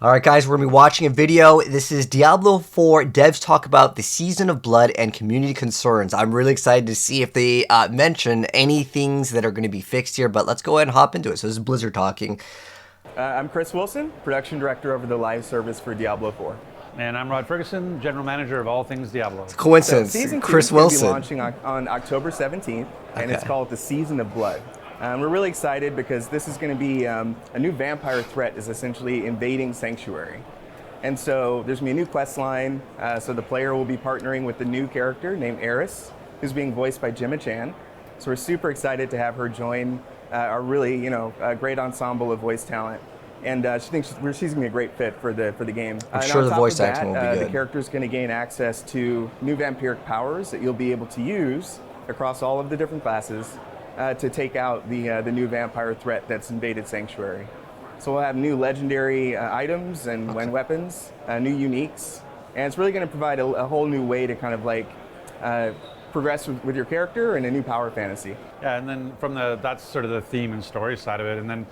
Alright guys, we're going to be watching a video. This is Diablo 4 devs talk about the Season of Blood and community concerns. I'm really excited to see if they mention any things that are going to be fixed here, but let's go ahead and hop into it. So this is Blizzard talking. I'm Chris Wilson, production director over the live service for Diablo 4. And I'm Rod Ferguson, general manager of all things Diablo. It's a coincidence. So season 2 Chris is going to Wilson. be launching on October 17th, and it's called the Season of Blood. We're really excited because this is going to be a new vampire threat is essentially invading Sanctuary. And so there's going to be a new quest line, so the player will be partnering with the new character named Eris, who's being voiced by Gemma Chan. So we're super excited to have her join our really, a great ensemble of voice talent. And she thinks she's going to be a great fit for the game. I'm sure the voice acting will be good. The character's going to gain access to new vampiric powers that you'll be able to use across all of the different classes to take out the new vampire threat that's invaded Sanctuary. So we'll have new legendary items and weapons, new uniques, and it's really going to provide a whole new way to kind of like progress with your character and a new power fantasy. Yeah, and then that's sort of the theme and story side of it, and then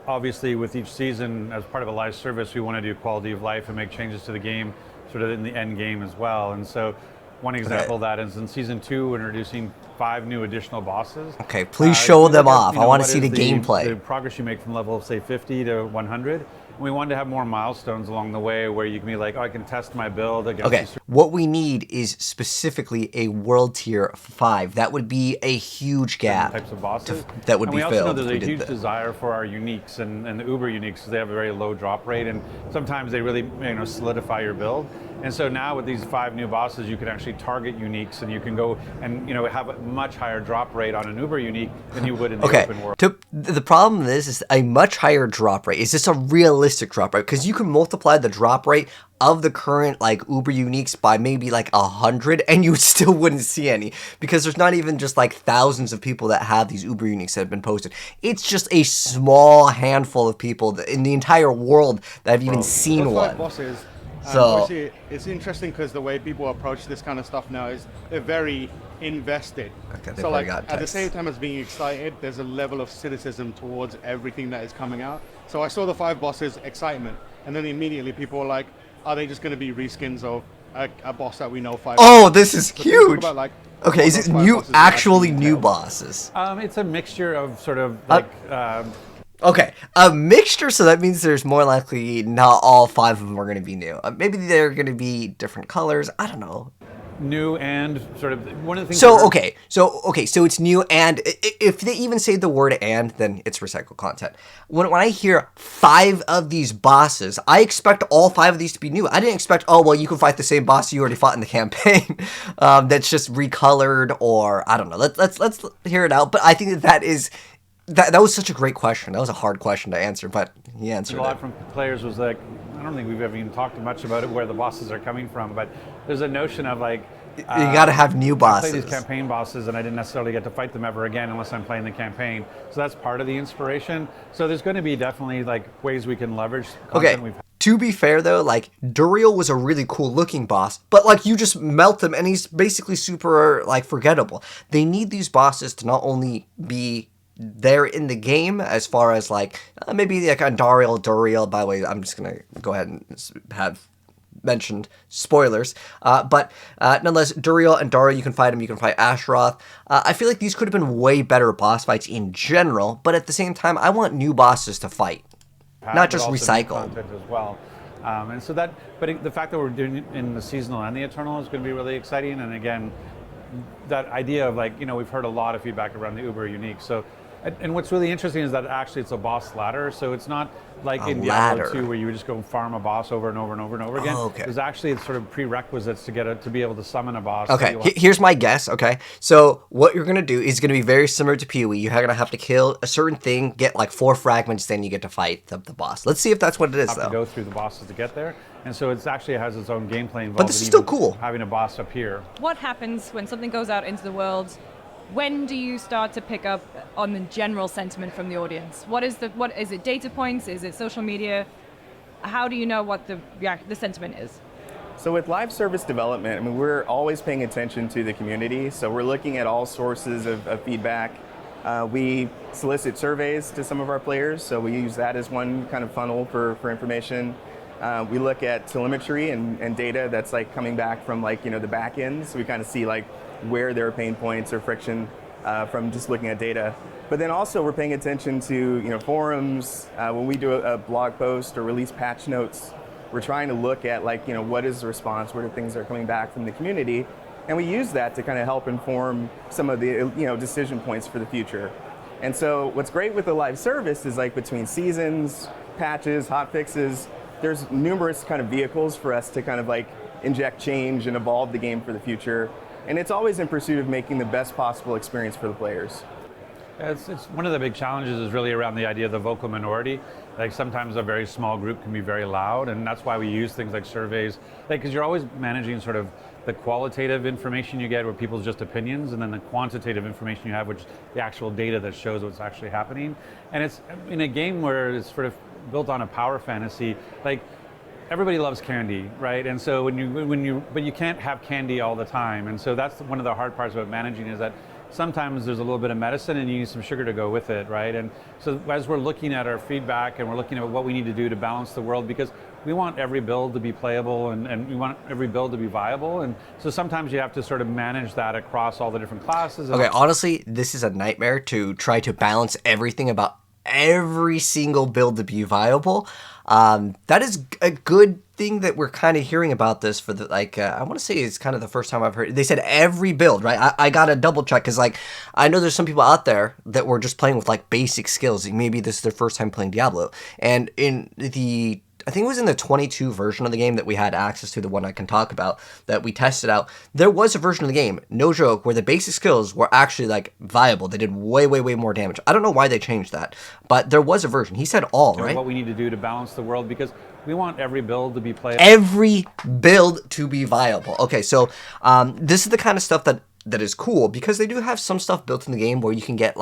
obviously with each season as part of a live service we want to do quality of life and make changes to the game sort of in the end game as well. And so one example of that is in season 2 we're introducing 5 new additional bosses. Okay, please show them off. I want to see the gameplay. The progress you make from level, say, 50 to 100. We wanted to have more milestones along the way where you can be like, oh, I can test my build against. Okay, what we need is specifically a world tier 5. That would be a huge gap. Types of bosses. That would be filled. We also know there's a huge desire for our uniques and the uber uniques because they have a very low drop rate and sometimes they really solidify your build. And so now with these 5 new bosses, you can actually target uniques and you can go and have a much higher drop rate on an uber unique than you would in the open world. The problem with this is a much higher drop rate. Is this a realistic drop rate? Because you can multiply the drop rate of the current like uber uniques by maybe like 100 and you still wouldn't see any because there's not even just like thousands of people that have these uber uniques that have been posted. It's just a small handful of people in the entire world that have even seen one. Bosses. So it's interesting because the way people approach this kind of stuff now is they're very invested. Okay, so like at the same time as being excited, there's a level of cynicism towards everything that is coming out. So I saw the 5 bosses, excitement, and then immediately people were like, are they just going to be reskins of a boss that we know 5? Oh, this is huge. About, like, okay, is it new, actually new bosses? It's a mixture of sort of like. Okay, a mixture, so that means there's more likely not all 5 of them are going to be new. Maybe they're going to be different colors. I don't know. New and sort of one of the things. So it's new, and if they even say the word "and," then it's recycled content. When I hear 5 of these bosses, I expect all 5 of these to be new. I didn't expect, oh well, you can fight the same boss you already fought in the campaign, that's just recolored, or I don't know. Let's hear it out. But I think that is. That was such a great question. That was a hard question to answer, but he answered it. A lot from players was like, I don't think we've ever even talked much about it, where the bosses are coming from, but there's a notion of like... you gotta have new bosses. I play these campaign bosses and I didn't necessarily get to fight them ever again unless I'm playing the campaign. So that's part of the inspiration. So there's going to be definitely like ways we can leverage content we've had. To be fair though, like Duriel was a really cool looking boss, but like you just melt him and he's basically super like forgettable. They need these bosses to not only be there in the game as far as like maybe like a Duriel. By the way, I'm just gonna go ahead and have mentioned spoilers, but nonetheless, Duriel and Dara, you can fight him. You can fight Asheroth. I feel like these could have been way better boss fights in general, but at the same time, I want new bosses to fight, not just recycle. Content as well. And so that, but the fact that we're doing it in the seasonal and the eternal is going to be really exciting. And again, that idea of like, we've heard a lot of feedback around the uber unique. So, and what's really interesting is that actually it's a boss ladder. So it's not like in Diablo 2 where you would just go farm a boss over and over and over and over again. There's actually sort of prerequisites to be able to summon a boss. Okay, here's my guess, okay? So what you're going to do is going to be very similar to PoE. You're going to have to kill a certain thing, get like 4 fragments, then you get to fight the boss. Let's see if that's what it is, though. You have to go through the bosses to get there. And so it actually has its own gameplay involved. But this is still cool. Having a boss up here. What happens when something goes out into the world? When do you start to pick up on the general sentiment from the audience? What is it? Data points? Is it social media? How do you know what the sentiment is? So with live service development, we're always paying attention to the community. So we're looking at all sources of feedback. We solicit surveys to some of our players, so we use that as one kind of funnel for information. We look at telemetry and data that's like coming back from like, the back end. So we kind of see like where there are pain points or friction from just looking at data. But then also we're paying attention to, forums. When we do a blog post or release patch notes, we're trying to look at like, what is the response? What are things that are coming back from the community? And we use that to kind of help inform some of the, decision points for the future. And so what's great with the live service is like between seasons, patches, hot fixes, there's numerous kind of vehicles for us to kind of like inject change and evolve the game for the future. And it's always in pursuit of making the best possible experience for the players. It's one of the big challenges is really around the idea of the vocal minority. Like sometimes a very small group can be very loud, and that's why we use things like surveys. Like, because you're always managing sort of the qualitative information you get, where people's just opinions, and then the quantitative information you have, which is the actual data that shows what's actually happening. And it's in a game where it's sort of built on a power fantasy. Like, everybody loves candy, right? And so but you can't have candy all the time. And so that's one of the hard parts about managing, is that sometimes there's a little bit of medicine and you need some sugar to go with it, right? And so as we're looking at our feedback and we're looking at what we need to do to balance the world, because we want every build to be playable and we want every build to be viable. And so sometimes you have to sort of manage that across all the different classes. Okay, honestly, this is a nightmare to try to balance everything about every single build to be viable. That is a good thing that we're kind of hearing about this for the, I want to say it's kind of the first time I've heard. They said every build, right? I got to double check, because I know there's some people out there that were just playing with like basic skills. Maybe this is their first time playing Diablo. And in I think it was in the 22 version of the game that we had access to, the one I can talk about, that we tested out. There was a version of the game, no joke, where the basic skills were actually like viable. They did way, way, way more damage. I don't know why they changed that, but there was a version. He said all, right? What we need to do to balance the world, because we want every build to be playable. Every build to be viable. Okay, so this is the kind of stuff that is cool, because they do have some stuff built in the game where you can get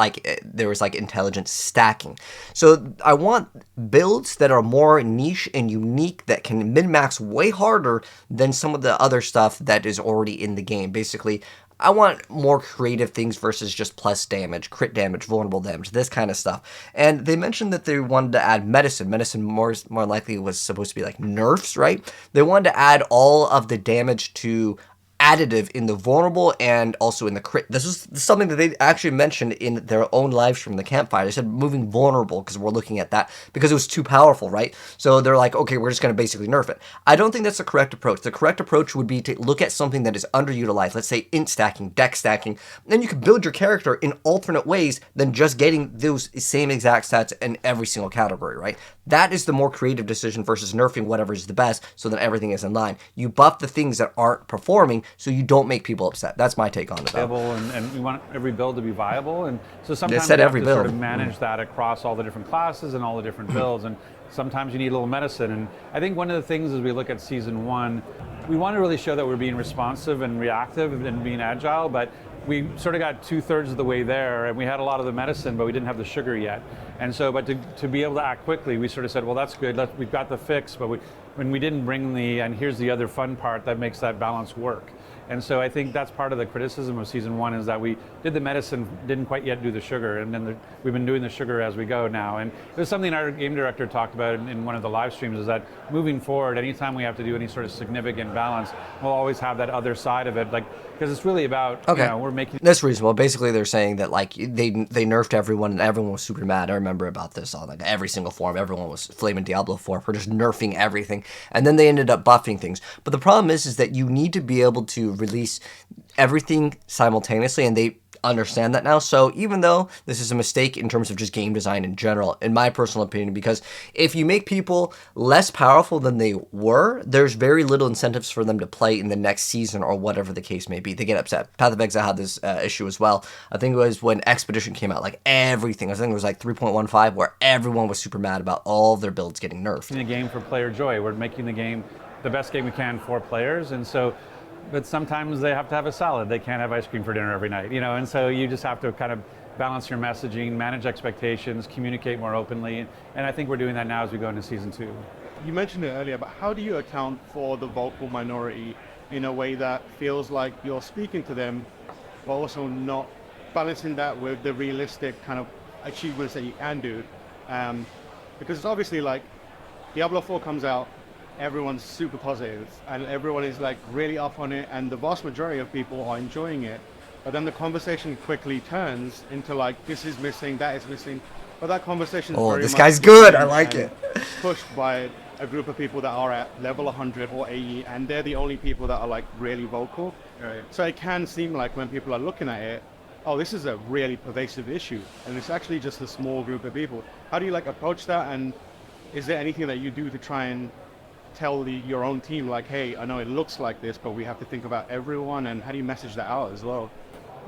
there was intelligent stacking. So I want builds that are more niche and unique, that can min-max way harder than some of the other stuff that is already in the game. Basically, I want more creative things versus just plus damage, crit damage, vulnerable damage, this kind of stuff. And they mentioned that they wanted to add medicine. Medicine more likely was supposed to be like nerfs, right? They wanted to add all of the damage to additive in the vulnerable and also in the crit. This is something that they actually mentioned in their own live stream, the campfire. They said moving vulnerable, because we're looking at that because it was too powerful, right? So they're like, okay, we're just going to basically nerf it. I don't think that's the correct approach. The correct approach would be to look at something that is underutilized. Let's say int stacking, dex stacking. Then you can build your character in alternate ways than just getting those same exact stats in every single category, right? That is the more creative decision versus nerfing whatever is the best, so that everything is in line. You buff the things that aren't performing, so you don't make people upset. That's my take on it. And we want every build to be viable, and so sometimes you have to sort of manage that across all the different classes and all the different builds, and sometimes you need a little medicine. And I think one of the things as we look at season 1, we want to really show that we're being responsive and reactive and being agile, but we sort of got 2/3 of the way there, and we had a lot of the medicine, but we didn't have the sugar yet. And so, but to be able to act quickly, we sort of said, well, that's good. We've got the fix, but when we didn't bring and here's the other fun part that makes that balance work. And so I think that's part of the criticism of season 1, is that we did the medicine, didn't quite yet do the sugar, and then we've been doing the sugar as we go now. And it was something our game director talked about in one of the live streams, is that moving forward, anytime we have to do any sort of significant balance, we'll always have that other side of it, because it's really about, we're making... That's reasonable. Basically, they're saying that they nerfed everyone, and everyone was super mad. I remember about this on every single forum. Everyone was flaming Diablo 4 for just nerfing everything, and then they ended up buffing things. But the problem is that you need to be able to release everything simultaneously, and they understand that now. So even though this is a mistake in terms of just game design in general, in my personal opinion, because if you make people less powerful than they were, there's very little incentives for them to play in the next season or whatever the case may be. They get upset. Path of Exile had this issue as well. I think it was when Expedition came out, everything. I think it was 3.15, where everyone was super mad about all of their builds getting nerfed. In the game for player joy, we're making the game the best game we can for players, and so. But sometimes they have to have a salad. They can't have ice cream for dinner every night, and so you just have to kind of balance your messaging, manage expectations, communicate more openly, and I think we're doing that now as we go into season 2. You mentioned it earlier, but how do you account for the vocal minority in a way that feels like you're speaking to them, but also not balancing that with the realistic kind of achievements that you can do? Because it's obviously Diablo 4 comes out, everyone's super positive and everyone is like really up on it, and the vast majority of people are enjoying it. But then the conversation quickly turns into like, this is missing, that is missing. But that conversation is Oh, very this much guy's good. I driven like and it. pushed by a group of people that are at level 100 or 80, and they're the only people that are like really vocal. Right. So it can seem like when people are looking at it, oh, this is a really pervasive issue, and it's actually just a small group of people. How do you like approach that, and is there anything that you do to try and tell your own team like, hey, I know it looks like this, but we have to think about everyone, and how do you message that out as well?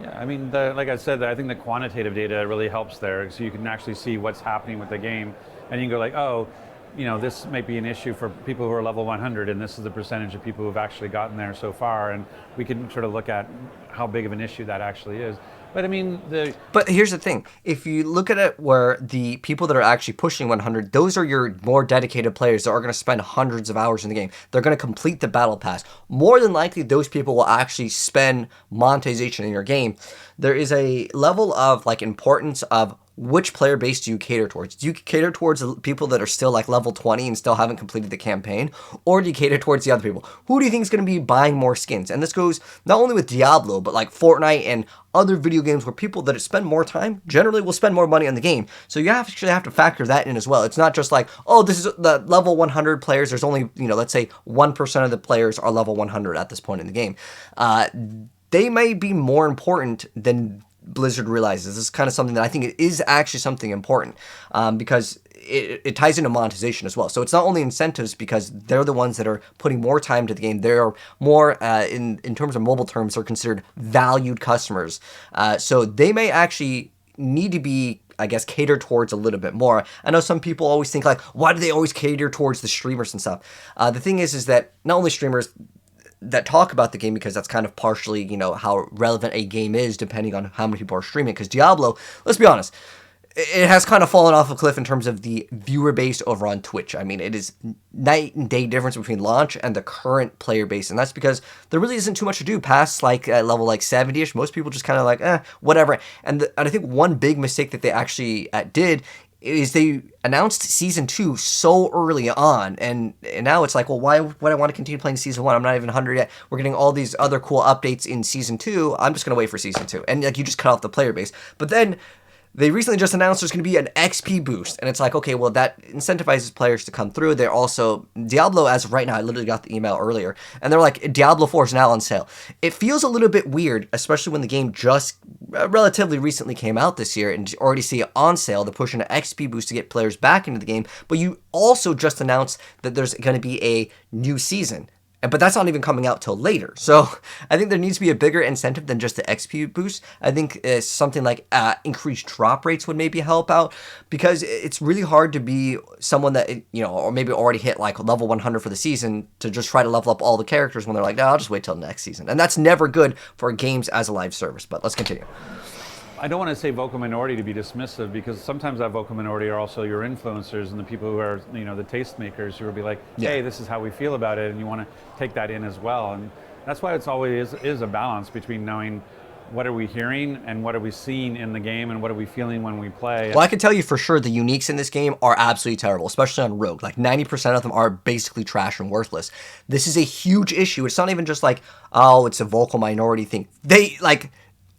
Yeah, I mean, like I said, I think the quantitative data really helps there, so you can actually see what's happening with the game, and you can go like, oh, this might be an issue for people who are level 100, and this is the percentage of people who've actually gotten there so far, and we can sort of look at how big of an issue that actually is. But I mean, But here's the thing. If you look at it where the people that are actually pushing 100, those are your more dedicated players that are going to spend hundreds of hours in the game. They're going to complete the battle pass. More than likely, those people will actually spend monetization in your game. There is a level of like importance of which player base do you cater towards? Do you cater towards the people that are still like level 20 and still haven't completed the campaign? Or do you cater towards the other people? Who do you think is going to be buying more skins? And this goes not only with Diablo, but like Fortnite and other video games where people that spend more time generally will spend more money on the game. So you actually have to factor that in as well. It's not just like, oh, this is the level 100 players. There's only, let's say 1% of the players are level 100 at this point in the game. They may be more important than Blizzard realizes. This is kind of something that I think is actually something important because it ties into monetization as well. So it's not only incentives because they're the ones that are putting more time to the game. They're more, in terms of mobile terms, they're considered valued customers. So they may actually need to be, I guess, catered towards a little bit more. I know some people always think like, why do they always cater towards the streamers and stuff? The thing is that not only streamers that talk about the game, because that's kind of partially, how relevant a game is depending on how many people are streaming. Because Diablo, let's be honest, it has kind of fallen off a cliff in terms of the viewer base over on Twitch. I mean, it is night and day difference between launch and the current player base. And that's because there really isn't too much to do past like level like 70-ish. Most people just kind of like, whatever. And I think one big mistake that they actually did is they announced season 2 so early on, and now it's like, well, why would I want to continue playing season 1? I'm not even 100 yet. We're getting all these other cool updates in season 2. I'm just gonna wait for season 2, and like you just cut off the player base. But then they recently just announced there's going to be an XP boost, and it's like, okay, well, that incentivizes players to come through. They're also, Diablo, as of right now, I literally got the email earlier, and they're like, Diablo 4 is now on sale. It feels a little bit weird, especially when the game just relatively recently came out this year, and you already see it on sale. They're pushing an XP boost to get players back into the game, but you also just announced that there's going to be a new season. But that's not even coming out till later. So I think there needs to be a bigger incentive than just the XP boost. I think something like increased drop rates would maybe help out, because it's really hard to be someone that, or maybe already hit like level 100 for the season to just try to level up all the characters when they're like, no, I'll just wait till next season. And that's never good for games as a live service. But let's continue. I don't want to say vocal minority to be dismissive, because sometimes that vocal minority are also your influencers and the people who are, the tastemakers who will be like, hey, this is how we feel about it, and you want to take that in as well. And that's why it's always is a balance between knowing what are we hearing and what are we seeing in the game and what are we feeling when we play. Well, I can tell you for sure the uniques in this game are absolutely terrible, especially on Rogue. Like 90% of them are basically trash and worthless. This is a huge issue. It's not even just like, oh, it's a vocal minority thing. They, like,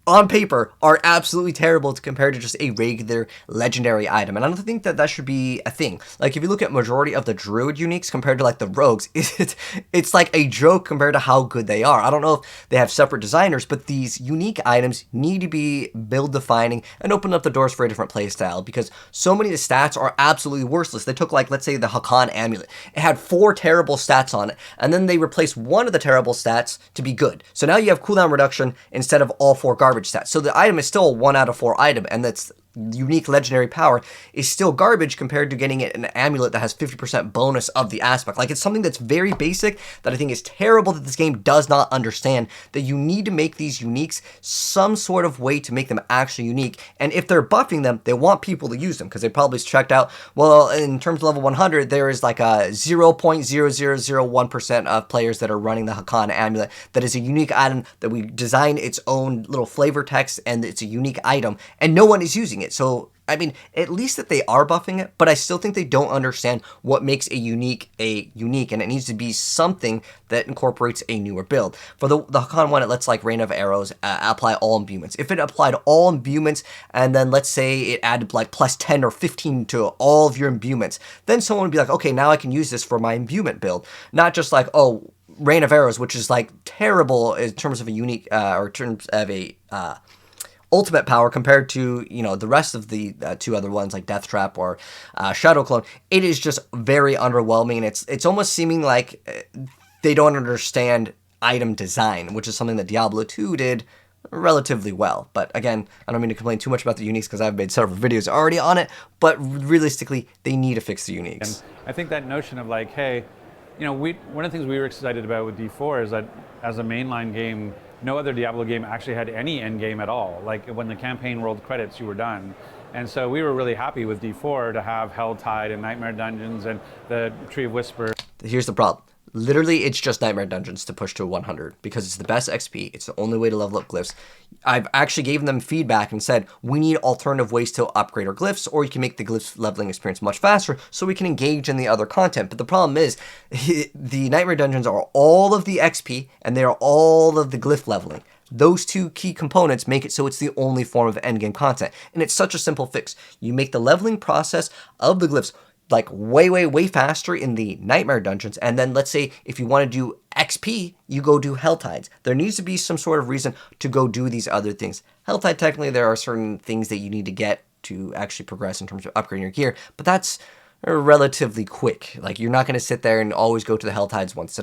on paper, are absolutely terrible to compare to just a regular legendary item. And I don't think that that should be a thing. Like, if you look at majority of the Druid uniques compared to, like, the Rogues, it's like a joke compared to how good they are. I don't know if they have separate designers, but these unique items need to be build-defining and open up the doors for a different playstyle, because so many of the stats are absolutely worthless. They took, like, let's say the Hakan Amulet. It had 4 terrible stats on it, and then they replaced one of the terrible stats to be good. So now you have cooldown reduction instead of all 4 garbage stats. So the item is still a 1 out of 4 item, and that's unique legendary power is still garbage compared to getting it an amulet that has 50% bonus of the aspect. Like, it's something that's very basic that I think is terrible that this game does not understand, that you need to make these uniques some sort of way to make them actually unique. And if they're buffing them, they want people to use them, because they probably checked out, well, in terms of level 100, there is like a 0.0001% of players that are running the Hakan amulet that is a unique item that we design its own little flavor text, and it's a unique item, and no one is using it. So I mean, at least that they are buffing it, but I still think they don't understand what makes a unique, and it needs to be something that incorporates a newer build. For the Hakan one, it lets like Rain of Arrows apply all imbuements. If it applied all imbuements, and then let's say it added like plus 10 or 15 to all of your imbuements, then someone would be like, okay, now I can use this for my imbuement build. Not just like, oh, Rain of Arrows, which is like terrible in terms of a unique, or in terms of a ultimate power compared to, you know, the rest of the two other ones like Death Trap or Shadow Clone. It is just very underwhelming, and it's almost seeming like they don't understand item design, which is something that Diablo 2 did relatively well. But again, I don't mean to complain too much about the uniques because I've made several videos already on it, but realistically, they need to fix the uniques. And I think that notion of like, hey, you know, one of the things we were excited about with D4 is that as a mainline game, no other Diablo game actually had any end game at all. Like when the campaign rolled credits, you were done. And so we were really happy with D4 to have Helltide and Nightmare Dungeons and the Tree of Whisper. Here's the problem. Literally, it's just Nightmare Dungeons to push to 100 because it's the best XP. It's the only way to level up glyphs. I've actually given them feedback and said, we need alternative ways to upgrade our glyphs, or you can make the glyphs leveling experience much faster so we can engage in the other content. But the problem is, the Nightmare Dungeons are all of the XP and they are all of the glyph leveling. Those two key components make it so it's the only form of endgame content. And it's such a simple fix. You make the leveling process of the glyphs like way faster in the Nightmare Dungeons, and then let's say if you want to do XP, you go do Helltides. There needs to be some sort of reason to go do these other things. Helltide, technically, there are certain things that you need to get to actually progress in terms of upgrading your gear, but that's relatively quick. Like, you're not going to sit there and always go to the Helltides once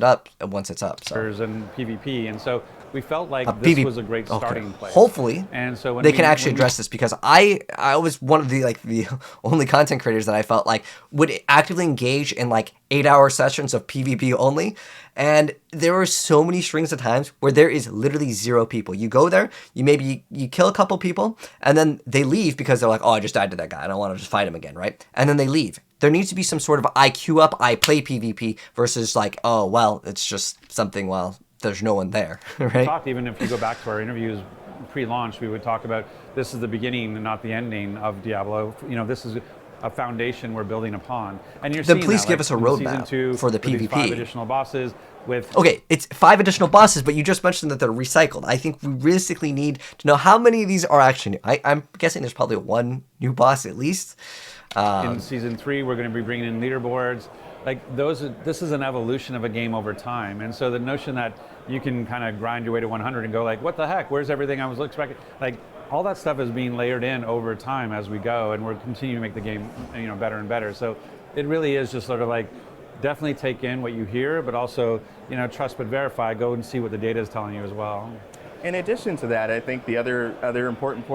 it's up. So. And PvP, and so we felt like this was a great starting place. Hopefully, and so when they can actually address this, because I was one of the only content creators that I felt like would actively engage in like 8-hour sessions of PvP only, and there were so many strings of times where there is literally 0 people. You go there, you kill a couple people, and then they leave because they're like, oh, I just died to that guy, I don't want to just fight him again, right? And then they leave. There needs to be some sort of I queue up, I play PvP versus like, oh, well, it's just something, well, there's no one there, right? We talked, even if you go back to our interviews pre-launch, we would talk about this is the beginning and not the ending of Diablo. You know, this is a foundation we're building upon. And you're then seeing please that, give like, us a season 2 roadmap for the with these PvP. 5 additional bosses with... Okay, it's 5 additional bosses, but you just mentioned that they're recycled. I think we realistically need to know how many of these are actually new. I'm guessing there's probably 1 new boss at least. In season 3, we're going to be bringing in leaderboards. Like this is an evolution of a game over time, and so the notion that you can kind of grind your way to 100 and go like, what the heck? Where's everything I was expecting? Like all that stuff is being layered in over time as we go, and we're continuing to make the game, you know, better and better. So it really is just sort of like definitely take in what you hear, but also, you know, trust but verify. Go and see what the data is telling you as well. In addition to that, I think the other important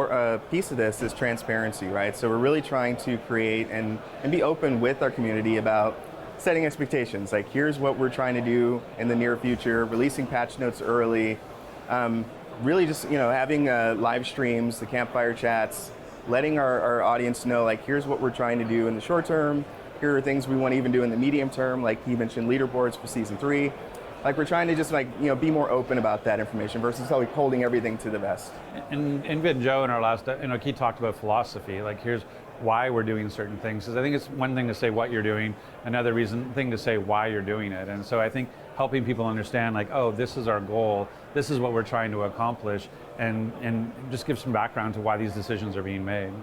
piece of this is transparency, right? So we're really trying to create and be open with our community about setting expectations. Like, here's what we're trying to do in the near future, releasing patch notes early, really just, you know, having live streams, the campfire chats, letting our audience know, like, here's what we're trying to do in the short term, here are things we want to even do in the medium term, like he mentioned leaderboards for season 3. Like, we're trying to just, like, you know, be more open about that information versus like holding everything to the vest. And Joe in our last, you know, he talked about philosophy. Like, here's why we're doing certain things. Because I think it's one thing to say what you're doing, another thing to say why you're doing it. And so I think helping people understand, like, oh, this is our goal, this is what we're trying to accomplish, and just give some background to why these decisions are being made.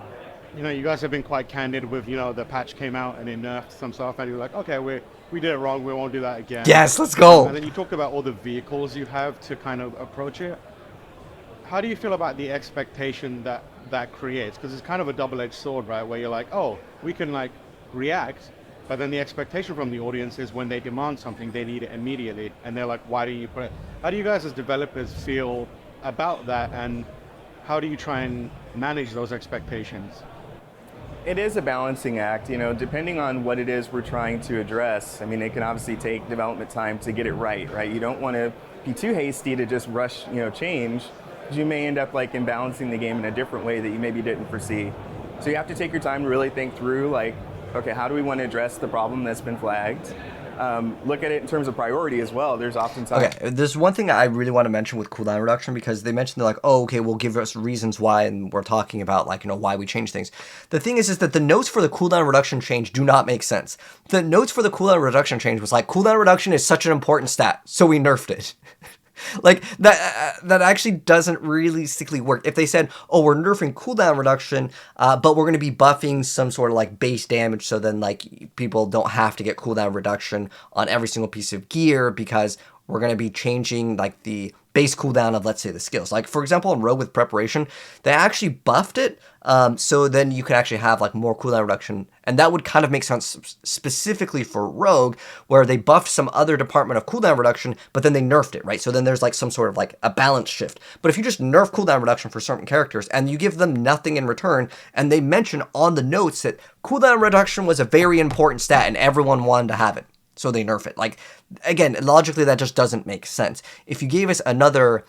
You know, you guys have been quite candid with, you know, the patch came out and it nerfed some stuff, and you're like, okay, we did it wrong, we won't do that again. Yes, let's go. And then you talked about all the vehicles you have to kind of approach it. How do you feel about the expectation that creates? Because it's kind of a double-edged sword, right? Where you're like, oh, we can like react, but then the expectation from the audience is when they demand something, they need it immediately. And they're like, why do you put it? How do you guys as developers feel about that? And how do you try and manage those expectations? It is a balancing act, you know, depending on what it is we're trying to address. I mean, it can obviously take development time to get it right? You don't want to be too hasty to just rush, you know, change, because you may end up like imbalancing the game in a different way that you maybe didn't foresee. So you have to take your time to really think through, like, okay, how do we want to address the problem that's been flagged? look at it in terms of priority as well. There's oftentimes... Okay, there's one thing I really want to mention with cooldown reduction, because they mentioned they're like, oh, okay, we'll give us reasons why, and we're talking about, like, why we change things. The thing is that the notes for the cooldown reduction change do not make sense. The notes for the cooldown reduction change was like, cooldown reduction is such an important stat, so we nerfed it. Like, that actually doesn't realistically work. If they said, oh, we're nerfing cooldown reduction, but we're going to be buffing some sort of, like, base damage, so then, like, people don't have to get cooldown reduction on every single piece of gear, because we're going to be changing, like, the base cooldown of, let's say, the skills. Like, for example, in Rogue with Preparation, they actually buffed it, so then you can actually have, like, more cooldown reduction, and that would kind of make sense specifically for Rogue, where they buffed some other department of cooldown reduction, but then they nerfed it, right? So then there's, like, some sort of, like, a balance shift. But if you just nerf cooldown reduction for certain characters, and you give them nothing in return, and they mention on the notes that cooldown reduction was a very important stat, and everyone wanted to have it, so they nerf it. Like, again, logically, that just doesn't make sense. If you gave us another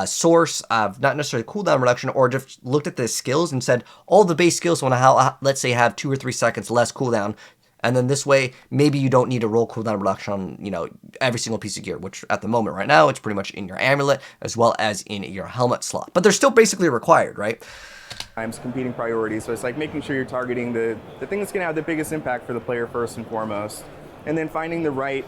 source of not necessarily cooldown reduction, or just looked at the skills and said, all the base skills want to, let's say, have 2 or 3 seconds less cooldown, and then this way, maybe you don't need to roll cooldown reduction on, every single piece of gear, which at the moment right now, it's pretty much in your amulet, as well as in your helmet slot. But they're still basically required, right? Times competing priorities, so it's like making sure you're targeting the thing that's going to have the biggest impact for the player first and foremost, and then finding the right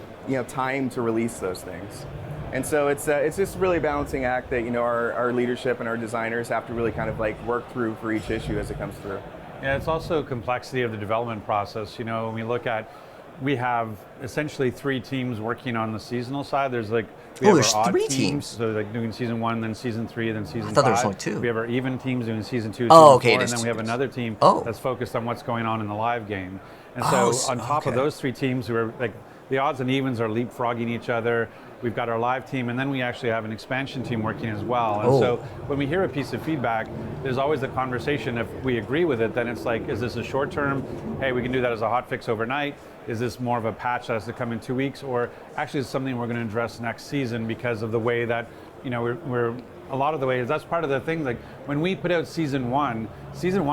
time to release those things. And so it's just really a balancing act that our leadership and our designers have to really kind of like work through for each issue as it comes through. Yeah, it's also complexity of the development process. When we look at, we have essentially 3 teams working on the seasonal side. There's like there's our odd 3 teams. So like doing season 1, then season 3, then season 5. I thought there was only 2. We have our even teams doing season 2, oh, season okay, 4, and then we have another team that's focused on what's going on in the live game. And so on top of those 3 teams, who are like, the odds and evens are leapfrogging each other. We've got our live team, and then we actually have an expansion team working as well. And so when we hear a piece of feedback, there's always the conversation. If we agree with it, then it's like, is this a short term? Hey, we can do that as a hot fix overnight. Is this more of a patch that has to come in 2 weeks? Or actually is something we're going to address next season because of the way that, we're a lot of the ways, that's part of the thing. Like when we put out season 1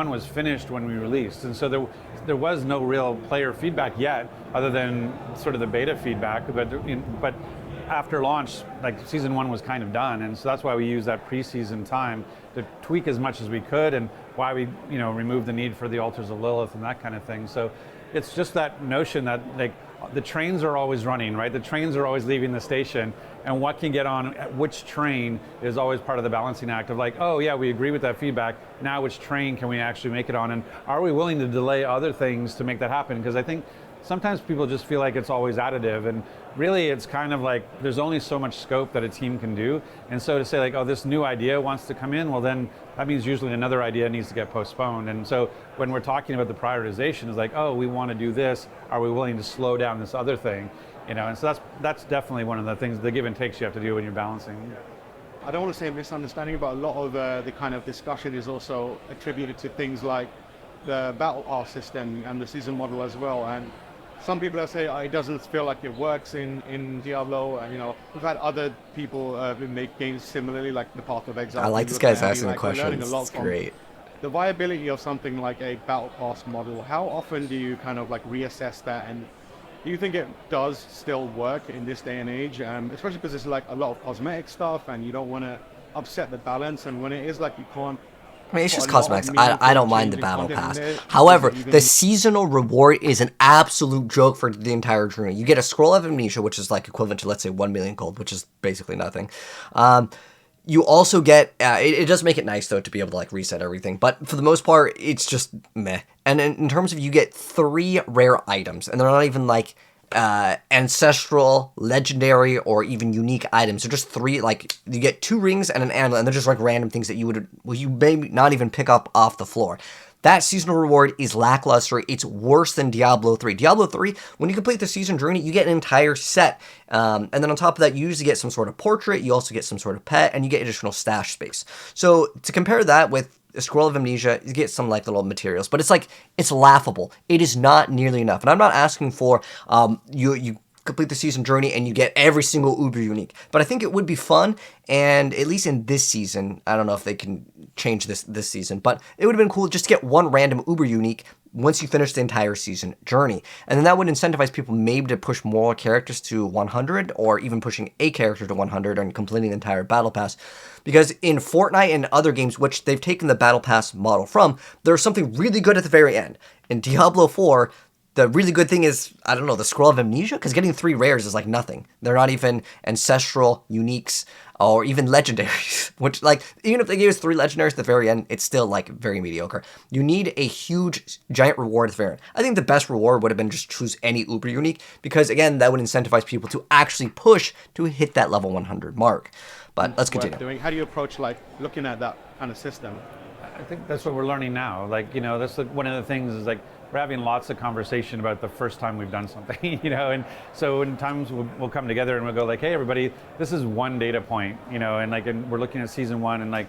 was finished when we released. And so there was no real player feedback yet, other than sort of the beta feedback. But after launch, like season 1 was kind of done, and so that's why we use that preseason time to tweak as much as we could, and why we removed the need for the altars of Lilith and that kind of thing. So it's just that notion that like the trains are always running, right? The trains are always leaving the station, and what can get on which train is always part of the balancing act of like, oh yeah, we agree with that feedback. Now which train can we actually make it on, and are we willing to delay other things to make that happen? Because I think sometimes people just feel like it's always additive, and really it's kind of like there's only so much scope that a team can do. And so to say like, oh, this new idea wants to come in, well then that means usually another idea needs to get postponed. And so when we're talking about the prioritization, is like, oh, we want to do this, are we willing to slow down this other thing? And so that's definitely one of the things, the give and takes you have to do when you're balancing. I don't want to say misunderstanding, but a lot of the kind of discussion is also attributed to things like the battle pass system and the season model as well. And some people say it doesn't feel like it works in Diablo. And, we've had other people make games similarly, like the Path of Exile. I like this guy's asking the questions. It's great. The viability of something like a battle pass model, how often do you kind of like reassess that? And do you think it does still work in this day and age? Especially because it's like a lot of cosmetic stuff and you don't want to upset the balance. And when it is like you can't, I mean, it's just cosmetics. I don't mind the battle pass. However, the seasonal reward is an absolute joke for the entire journey. You get a scroll of amnesia, which is like equivalent to, let's say, 1 million gold, which is basically nothing. You also get, it does make it nice, though, to be able to, like, reset everything. But for the most part, it's just meh. And in terms of, you get 3 rare items, and they're not even, like, ancestral, legendary, or even unique items. They're just 3, like, you get 2 rings and an amulet, and they're just, like, random things that you may not even pick up off the floor. That seasonal reward is lackluster. It's worse than Diablo 3. Diablo 3, when you complete the season journey, you get an entire set. And then on top of that, you usually get some sort of portrait, you also get some sort of pet, and you get additional stash space. So to compare that with a scroll of amnesia, you get some like little materials, but it's laughable. It is not nearly enough. And I'm not asking for you complete the season journey and you get every single uber unique, but I think it would be fun. And at least in this season, I don't know if they can change this season, but it would have been cool just to get one random uber unique once you finish the entire season journey. And then that would incentivize people maybe to push more characters to 100, or even pushing a character to 100 and completing the entire battle pass. Because in Fortnite and other games, which they've taken the battle pass model from, there's something really good at the very end. In Diablo 4, the really good thing is, I don't know, the Scroll of Amnesia, because getting 3 rares is like nothing. They're not even ancestral, uniques, or even legendaries, which, like, even if they gave us 3 legendaries at the very end, it's still, like, very mediocre. You need a huge, giant reward at the very end. I think the best reward would have been just choose any uber unique, because, again, that would incentivize people to actually push to hit that level 100 mark. But let's continue. How do you approach, like, looking at that kind of system? I think that's what we're learning now. Like, you know, that's one of the things is, like, we're having lots of conversation about the first time we've done something, you know, and so in times we'll come together and we'll go like, hey, everybody, this is one data point, you know, and like, and we're looking at season 1 and like,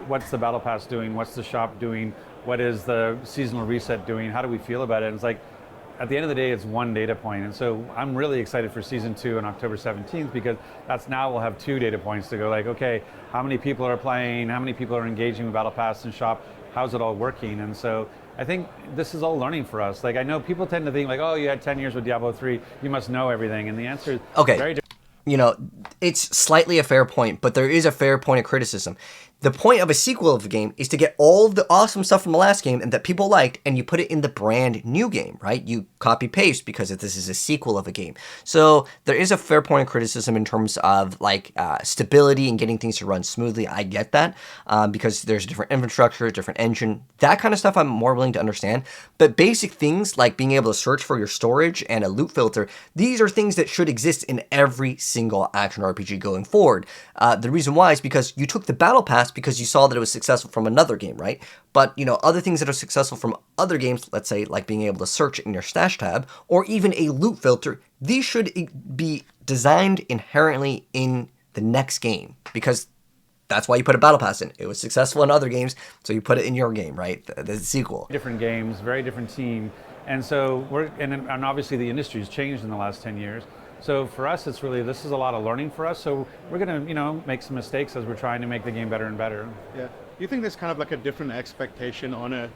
what's the battle pass doing? What's the shop doing? What is the seasonal reset doing? How do we feel about it? And it's like, at the end of the day, it's one data point. And so I'm really excited for season 2 on October 17th, because that's now we'll have 2 data points to go like, okay, how many people are playing? How many people are engaging with battle pass and shop? How's it all working? And so I think this is all learning for us. Like, I know people tend to think like, oh, you had 10 years with Diablo 3, you must know everything. And the answer is very different. You know, it's slightly a fair point, but there is a fair point of criticism. The point of a sequel of a game is to get all the awesome stuff from the last game and that people liked, and you put it in the brand new game, right? You copy paste because this is a sequel of a game. So there is a fair point of criticism in terms of like stability and getting things to run smoothly. I get that because there's a different infrastructure, different engine, that kind of stuff I'm more willing to understand. But basic things like being able to search for your storage and a loot filter, these are things that should exist in every single action RPG going forward. The reason why is because you took the battle pass because you saw that it was successful from another game, right? But, you know, other things that are successful from other games, let's say like being able to search in your stash tab or even a loot filter, these should be designed inherently in the next game, because that's why you put a battle pass in. It was successful in other games, so you put it in your game, right? The sequel. Different games, very different team. And so and obviously the industry's changed in the last 10 years. So for us, it's really, this is a lot of learning for us. So we're going to, you know, make some mistakes as we're trying to make the game better and better. Yeah. Do you think there's kind of like a different expectation on a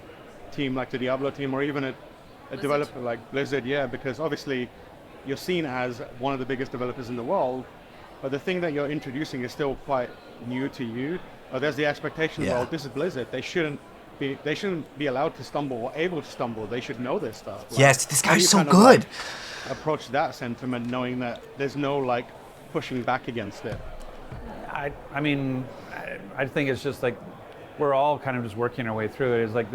team like the Diablo team, or even a developer like Blizzard? Yeah, because obviously you're seen as one of the biggest developers in the world, but the thing that you're introducing is still quite new to you. There's the expectation, well, this is Blizzard. They shouldn't be allowed to stumble or able to stumble. They should know this stuff. Like, yes, this guy's so good. Approach that sentiment knowing that there's no like pushing back against it. I mean, I think it's just like we're all kind of just working our way through it. It's like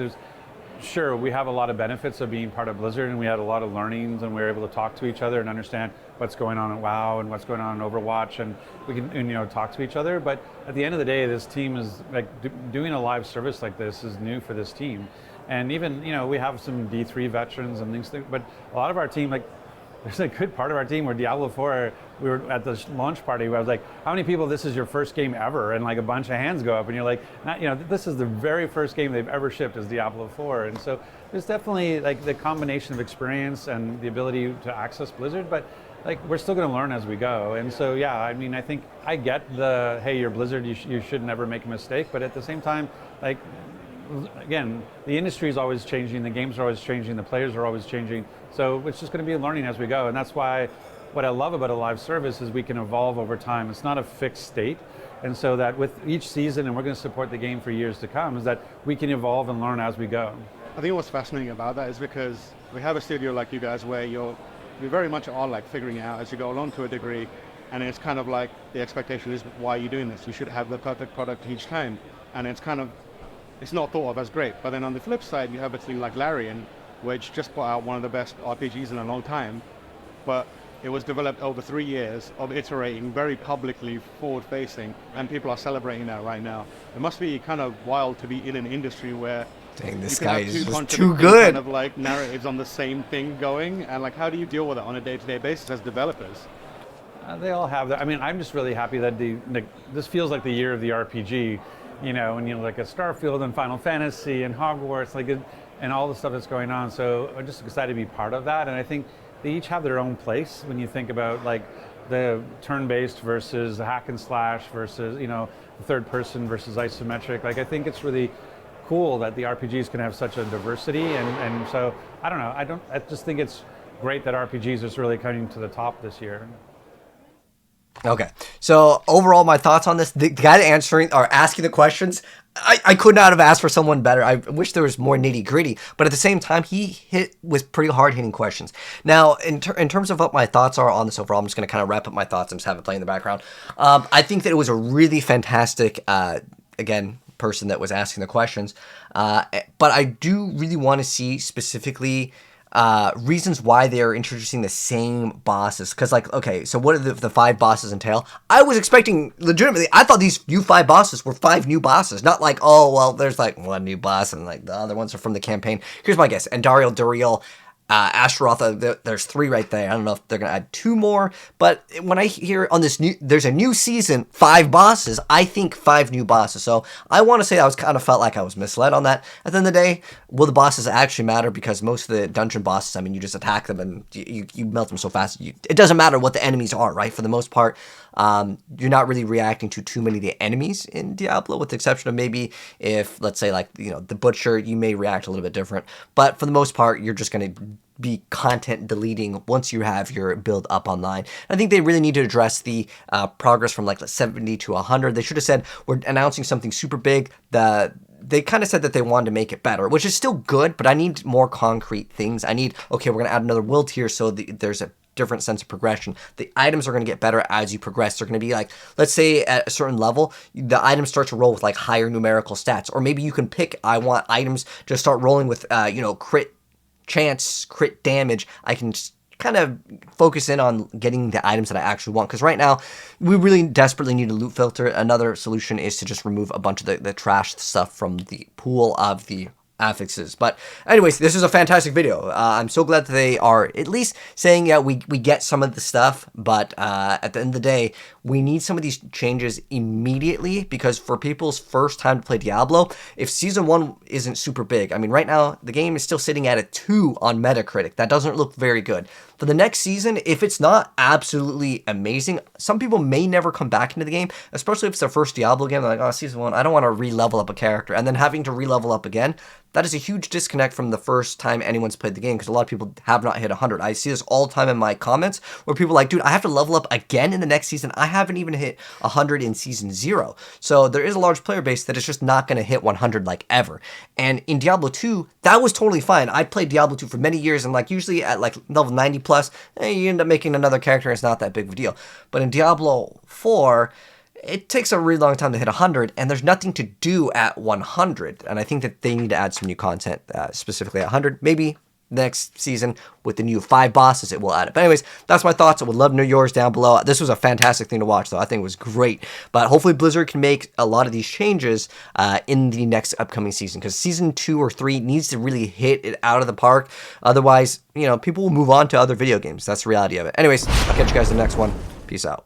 sure, we have a lot of benefits of being part of Blizzard, and we had a lot of learnings, and we were able to talk to each other and understand what's going on in WoW and what's going on in Overwatch, and we can, you know, talk to each other. But at the end of the day, this team is like doing a live service like this is new for this team, and even, you know, we have some D3 veterans and things, but a lot of our team, like, there's a good part of our team where Diablo 4, we were at the launch party where I was like, how many people, this is your first game ever? And like a bunch of hands go up and you're like, you know, this is the very first game they've ever shipped is Diablo 4. And so there's definitely like the combination of experience and the ability to access Blizzard, but like we're still going to learn as we go. And so, yeah, I mean, I think I get the, hey, you're Blizzard, you should never make a mistake. But at the same time, like, again, the industry is always changing, the games are always changing, the players are always changing. So it's just going to be learning as we go. And that's why what I love about a live service is we can evolve over time. It's not a fixed state. And so that with each season, and we're going to support the game for years to come, is that we can evolve and learn as we go. I think what's fascinating about that is because we have a studio like you guys where you very much are like figuring it out as you go along to a degree. And it's kind of like the expectation is, why are you doing this? You should have the perfect product each time. And it's kind of, it's not thought of as great. But then on the flip side, you have a team like Larian, which just put out one of the best RPGs in a long time, but it was developed over 3 years of iterating, very publicly forward-facing, and people are celebrating that right now. It must be kind of wild to be in an industry where dang, this you can guy have is two just too good. kind of like narratives on the same thing going, and like how do you deal with it on a day-to-day basis as developers? They all have that. I mean, I'm just really happy that this feels like the year of the RPG, you know, and you know, like a Starfield and Final Fantasy and Hogwarts, like and all the stuff that's going on. So I'm just excited to be part of that. And I think they each have their own place when you think about like the turn-based versus the hack and slash versus, you know, the third person versus isometric. Like I think it's really cool that the RPGs can have such a diversity, and so I don't know. I just think it's great that RPGs is really coming to the top this year. Okay, so overall, my thoughts on this: the guy answering or asking the questions, I could not have asked for someone better. I wish there was more nitty gritty, but at the same time, he hit with pretty hard hitting questions. Now, in terms of what my thoughts are on this overall, I'm just going to kind of wrap up my thoughts and just have it play in the background. I think that it was a really fantastic, again, person that was asking the questions, but I do really want to see specifically reasons why they are introducing the same bosses. Because, like, okay, so what do the 5 bosses entail? I was expecting, legitimately, I thought these new 5 bosses were 5 new bosses. Not like, oh, well, there's like 1 new boss and like the other ones are from the campaign. Here's my guess. Andariel, Duriel, Ashtaroth, there's 3 right there. I don't know if they're going to add 2 more, but when I hear on this there's a new season, 5 bosses, I think 5 new bosses. So I want to say I was kind of felt like I was misled on that. At the end of the day, will the bosses actually matter? Because most of the dungeon bosses, I mean, you just attack them and you melt them so fast. It doesn't matter what the enemies are, right? For the most part, you're not really reacting to too many of the enemies in Diablo, with the exception of maybe if, let's say, like, you know, the Butcher, you may react a little bit different. But for the most part, you're just going to be content deleting once you have your build up online. I think they really need to address the progress from like 70 to 100. They should have said, we're announcing something super big. They kind of said that they wanted to make it better, which is still good, but I need more concrete things. I need, okay, we're going to add another will tier so there's a different sense of progression. The items are going to get better as you progress. They're going to be like, let's say at a certain level, the items start to roll with like higher numerical stats. Or maybe you can pick, I want items to start rolling with, crit chance, crit damage. I can just kind of focus in on getting the items that I actually want, because right now we really desperately need a loot filter. Another solution is to just remove a bunch of the trash stuff from the pool of the affixes. But anyways, this is a fantastic video. I'm so glad that they are at least saying, yeah, we get some of the stuff, but at the end of the day, we need some of these changes immediately, because for people's first time to play Diablo, if Season 1 isn't super big, I mean, right now, the game is still sitting at a 2 on Metacritic. That doesn't look very good. For the next season, if it's not absolutely amazing, some people may never come back into the game, especially if it's their first Diablo game. They're like, oh, Season 1, I don't want to re-level up a character, and then having to re-level up again. That is a huge disconnect from the first time anyone's played the game, because a lot of people have not hit 100. I see this all the time in my comments where people are like, dude, I have to level up again in the next season. I haven't even hit 100 in Season 0. So there is a large player base that is just not going to hit 100 like ever. And in Diablo 2, that was totally fine. I played Diablo 2 for many years, and like usually at like level 90 plus, you end up making another character, and it's not that big of a deal. But in Diablo 4, it takes a really long time to hit 100, and there's nothing to do at 100. And I think that they need to add some new content, specifically at 100. Maybe next season with the new 5 bosses, it will add it. But anyways, that's my thoughts. I would love to know yours down below. This was a fantastic thing to watch, though. I think it was great. But hopefully Blizzard can make a lot of these changes in the next upcoming season, because Season 2 or 3 needs to really hit it out of the park. Otherwise, people will move on to other video games. That's the reality of it. Anyways, I'll catch you guys in the next one. Peace out.